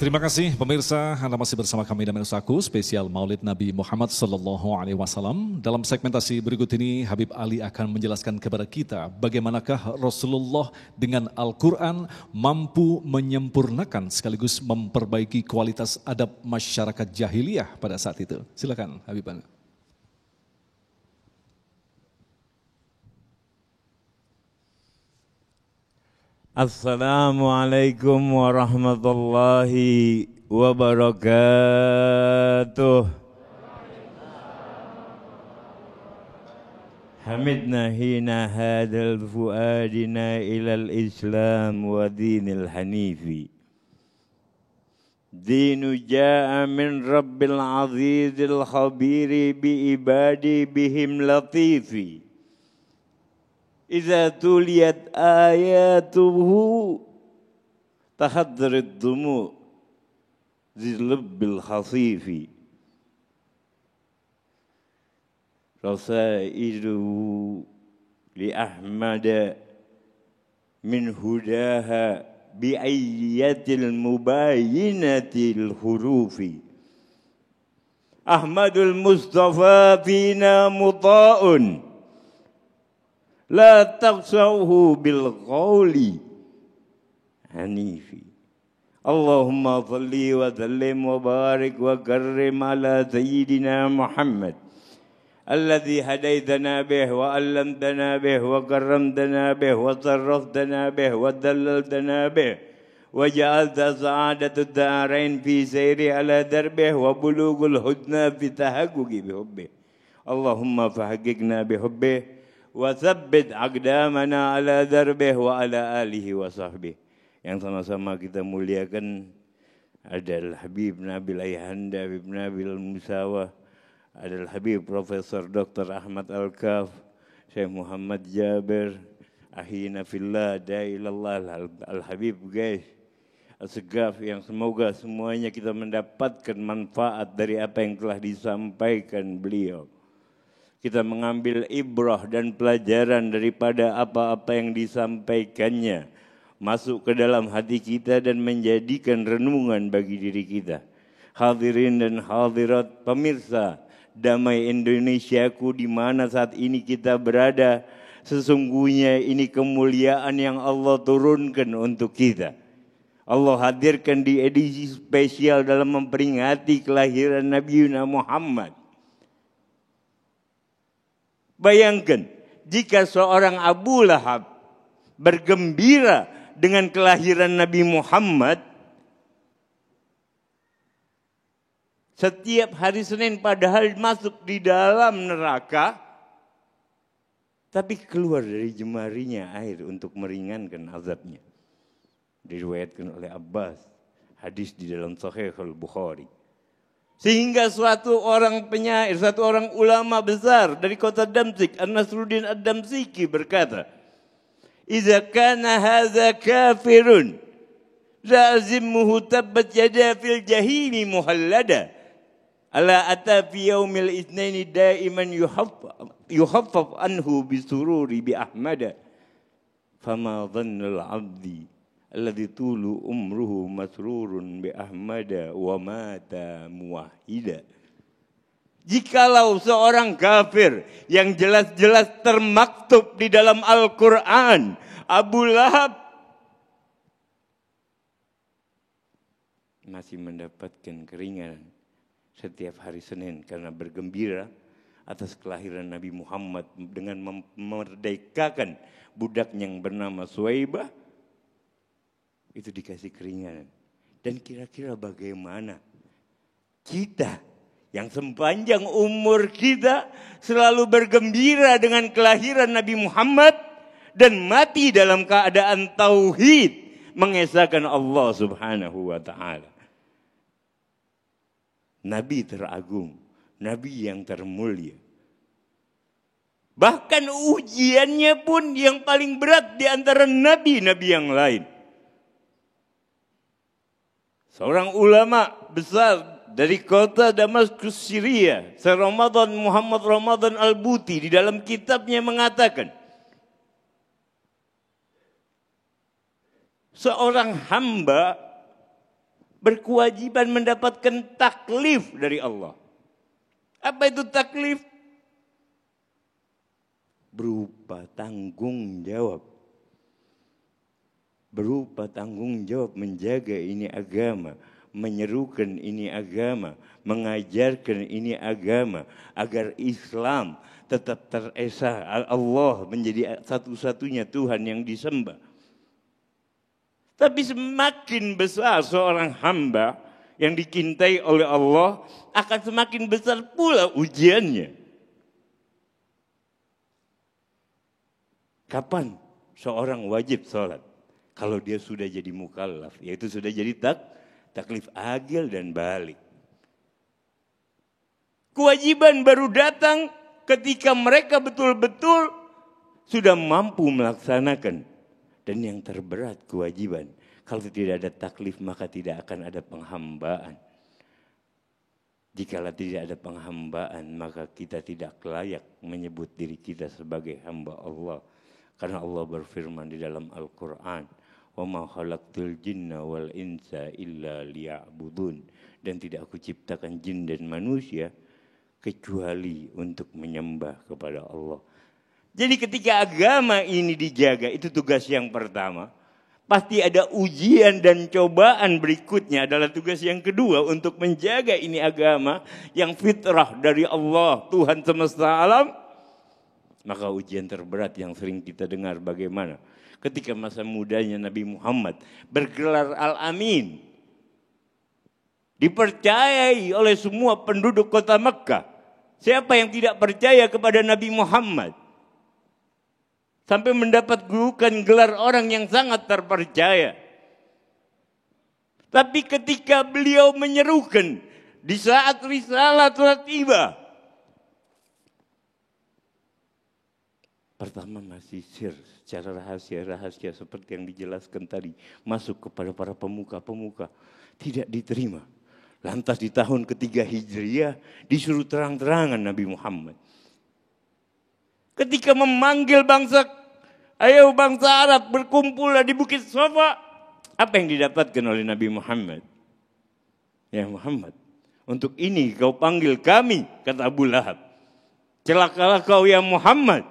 Terima kasih pemirsa, Anda masih bersama kami dan Usaku spesial Maulid Nabi Muhammad Sallallahu Alaihi Wasallam. Dalam segmentasi berikut ini, Habib Ali akan menjelaskan kepada kita bagaimanakah Rasulullah dengan Al-Quran mampu menyempurnakan sekaligus memperbaiki kualitas adab masyarakat jahiliyah pada saat itu. Silakan Habib Ali. Assalamualaikum warahmatullahi wabarakatuh. Hamidna hina hadal fuadina ilal islam wa dinil hanifi. Dinu ja'a min rabbil azizil khabiri bi ibadi bihim latifi. Iza tuliyat ayatuhu tahaddarid dumu zilubbil khasifi. Rasailu li Ahmad min hudaha bi ayyatil mubayinatil hurufi. Ahmadul Mustafa fina muta'un la taqsawhu bil qawli hanifi. Allahumma salli wa sallim wa barik wa karrim ala sayyidina Muhammad alladhi hadaitana bih wa allamtana bih wa karramtana bih wa sarraftana bih wa dallaltana bih wa ja'alta sa'adatud darain fi sayri ala darbih wa bulughul hudna fi tahaqquqi bihubbih. Allahumma fahaqqiqna bihubbih wa tsabbit aqdamana ala darbih wa ala alihi wa sahbihi. Yang sama-sama kita muliakan adalah Habib Nabil Ayahanda, Habib Nabil Musawa, adalah Habib Profesor Dr. Ahmad Al-Kaf, Syekh Muhammad Jabir, ahina fillah, da'ilallah, Al-Habib guys, As-Segaf, yang semoga semuanya kita mendapatkan manfaat dari apa yang telah disampaikan beliau. Kita mengambil ibrah dan pelajaran daripada apa-apa yang disampaikannya masuk ke dalam hati kita dan menjadikan renungan bagi diri kita. Hadirin dan hadirat pemirsa Damai Indonesiaku, di mana saat ini kita berada, sesungguhnya ini kemuliaan yang Allah turunkan untuk kita. Allah hadirkan di edisi spesial dalam memperingati kelahiran Nabi Muhammad. Bayangkan jika seorang Abu Lahab bergembira dengan kelahiran Nabi Muhammad, setiap hari Senin padahal masuk di dalam neraka, tapi keluar dari jemarinya air untuk meringankan azabnya. Diriwayatkan oleh Abbas, hadis di dalam Sahih Al-Bukhari. Sehingga suatu orang penyair, satu orang ulama besar dari kota Damsyik, An-Nasruddin Ad-Damsyiki berkata, "Iza kana hadza kafirun, la azimmuhu tabbat yada fil jahili muhallada, ala ata fi yaumil itsnaini daiman yuhaffaf anhu bisururi bi ahmada, fama dhannul 'abdi alladzi tulu umruhu masrurun bi ahmada wa mata muwahhida." Jikalau seorang kafir yang jelas-jelas termaktub di dalam Al-Quran, Abu Lahab, masih mendapatkan keringanan setiap hari Senin karena bergembira atas kelahiran Nabi Muhammad dengan memerdekakan budak yang bernama Suwaibah, itu dikasih keringanan. Dan kira-kira bagaimana kita yang sepanjang umur kita selalu bergembira dengan kelahiran Nabi Muhammad dan mati dalam keadaan tauhid, mengesahkan Allah Subhanahu wa ta'ala. Nabi teragung, Nabi yang termulia. Bahkan ujiannya pun yang paling berat di antara nabi-nabi yang lain. Seorang ulama besar dari kota Damaskus, Syria, Ramadan Muhammad Ramadan Al-Buti, di dalam kitabnya mengatakan, seorang hamba berkewajiban mendapatkan taklif dari Allah. Apa itu taklif? Berupa tanggung jawab. Berupa tanggung jawab menjaga ini agama, menyerukan ini agama, mengajarkan ini agama, agar Islam tetap teresa, Allah menjadi satu-satunya Tuhan yang disembah. Tapi semakin besar seorang hamba yang dicintai oleh Allah, akan semakin besar pula ujiannya. Kapan seorang wajib sholat? Kalau dia sudah jadi mukallaf, yaitu sudah jadi taklif agil dan balik. Kewajiban baru datang ketika mereka betul-betul sudah mampu melaksanakan. Dan yang terberat kewajiban. Kalau tidak ada taklif maka tidak akan ada penghambaan. Jikalau tidak ada penghambaan maka kita tidak layak menyebut diri kita sebagai hamba Allah. Karena Allah berfirman di dalam Al-Quran, "Wa ma khalaqtul jinna wal insa illa liya'budun." Dan tidak aku ciptakan jin dan manusia kecuali untuk menyembah kepada Allah. Jadi ketika agama ini dijaga, itu tugas yang pertama. Pasti ada ujian dan cobaan berikutnya adalah tugas yang kedua untuk menjaga ini agama yang fitrah dari Allah, Tuhan semesta alam. Maka ujian terberat yang sering kita dengar bagaimana ketika masa mudanya Nabi Muhammad bergelar Al-Amin. Dipercayai oleh semua penduduk kota Mekah. Siapa yang tidak percaya kepada Nabi Muhammad? Sampai mendapat julukan gelar orang yang sangat terpercaya. Tapi ketika beliau menyerukan di saat risalah telah tiba. Pertama masih secara rahasia seperti yang dijelaskan tadi. Masuk kepada para pemuka-pemuka. Tidak diterima. Lantas di tahun ketiga Hijriah disuruh terang-terangan Nabi Muhammad. Ketika memanggil bangsa, ayo bangsa Arab berkumpullah di Bukit Safa. Apa yang didapatkan oleh Nabi Muhammad? Ya Muhammad, untuk ini kau panggil kami, kata Abu Lahab. Celakalah kau ya Muhammad.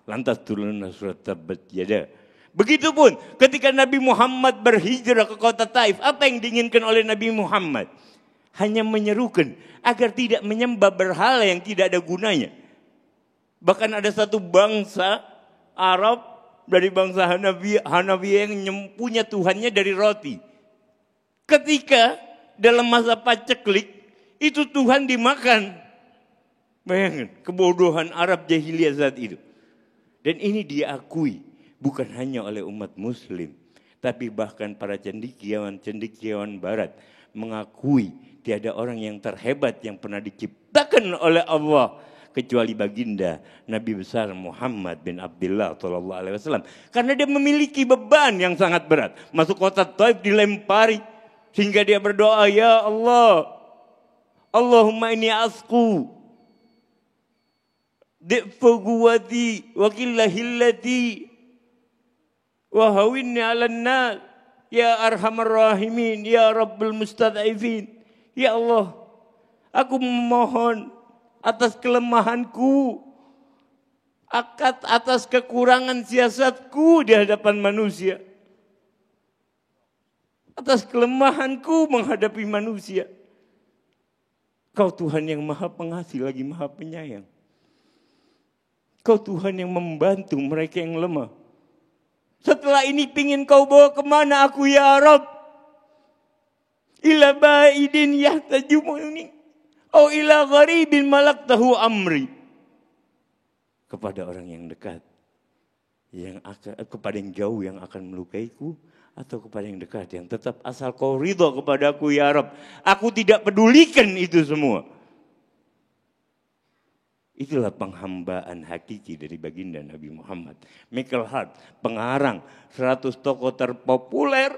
Lantas turunlah surat Tabbat Yada. Begitupun ketika Nabi Muhammad berhijrah ke kota Taif, apa yang diinginkan oleh Nabi Muhammad? Hanya menyerukan agar tidak menyembah berhala yang tidak ada gunanya. Bahkan ada satu bangsa Arab dari bangsa Hanafi yang punya Tuhannya dari roti. Ketika dalam masa paceklik itu Tuhan dimakan. Bayangkan kebodohan Arab jahiliyah saat itu. Dan ini diakui bukan hanya oleh umat muslim. Tapi bahkan para cendekiawan barat mengakui tiada orang yang terhebat yang pernah diciptakan oleh Allah kecuali baginda Nabi besar Muhammad bin Abdullah sallallahu alaihi wasallam, karena dia memiliki beban yang sangat berat. Masuk kota Taif dilempari sehingga dia berdoa, ya Allah, Allahumma inni asqu di'fa quwwati wa qillahillati wa hawinni 'alan nas ya arhamar rahimin ya rabbul mustad'ifin. Ya Allah, aku memohon atas kelemahanku, atas kekurangan siasatku di hadapan manusia, atas kelemahanku menghadapi manusia. Kau Tuhan yang maha pengasih lagi maha penyayang. Kau Tuhan yang membantu mereka yang lemah. Setelah ini pingin kau bawa kemana aku ya Rabb? Ila ba'idin yahtajumuni au ila gharibin malaktahu amri. Kepada orang yang dekat, kepada yang jauh yang akan melukaiku, atau kepada yang dekat yang tetap asal kau ridho kepadaku ya Rabb. Aku tidak pedulikan itu semua. Itulah penghambaan hakiki dari baginda Nabi Muhammad. Michael Hart, pengarang 100 tokoh terpopuler,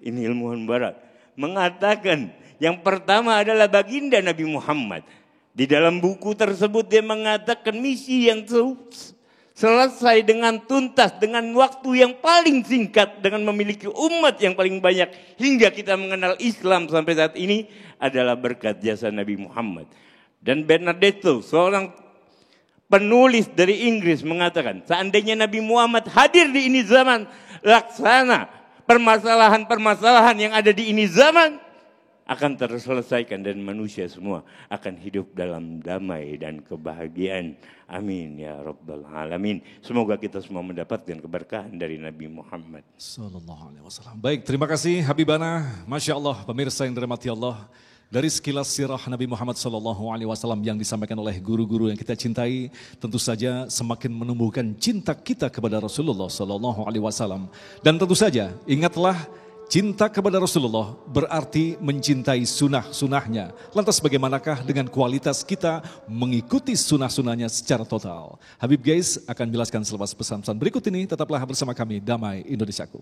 ini ilmuwan barat, mengatakan yang pertama adalah baginda Nabi Muhammad. Di dalam buku tersebut dia mengatakan misi yang selesai dengan tuntas, dengan waktu yang paling singkat, dengan memiliki umat yang paling banyak, hingga kita mengenal Islam sampai saat ini, adalah berkat jasa Nabi Muhammad. Dan Benedetto, seorang penulis dari Inggris, mengatakan, seandainya Nabi Muhammad hadir di ini zaman, laksana permasalahan-permasalahan yang ada di ini zaman akan terselesaikan dan manusia semua akan hidup dalam damai dan kebahagiaan. Amin ya rabbal alamin. Semoga kita semua mendapatkan keberkahan dari Nabi Muhammad Sallallahu alaihi wasallam. Baik, terima kasih Habibana. Masya Allah, pemirsa yang dirahmati Allah. Dari sekilas sirah Nabi Muhammad Sallallahu alaihi wasallam yang disampaikan oleh guru-guru yang kita cintai, tentu saja semakin menumbuhkan cinta kita kepada Rasulullah Sallallahu alaihi wasallam. Dan tentu saja ingatlah, cinta kepada Rasulullah berarti mencintai sunnah-sunnahnya. Lantas bagaimanakah dengan kualitas kita mengikuti sunnah-sunnahnya secara total? Habib Gais akan menjelaskan selepas pesan-pesan berikut ini. Tetaplah bersama kami, Damai Indonesiaku.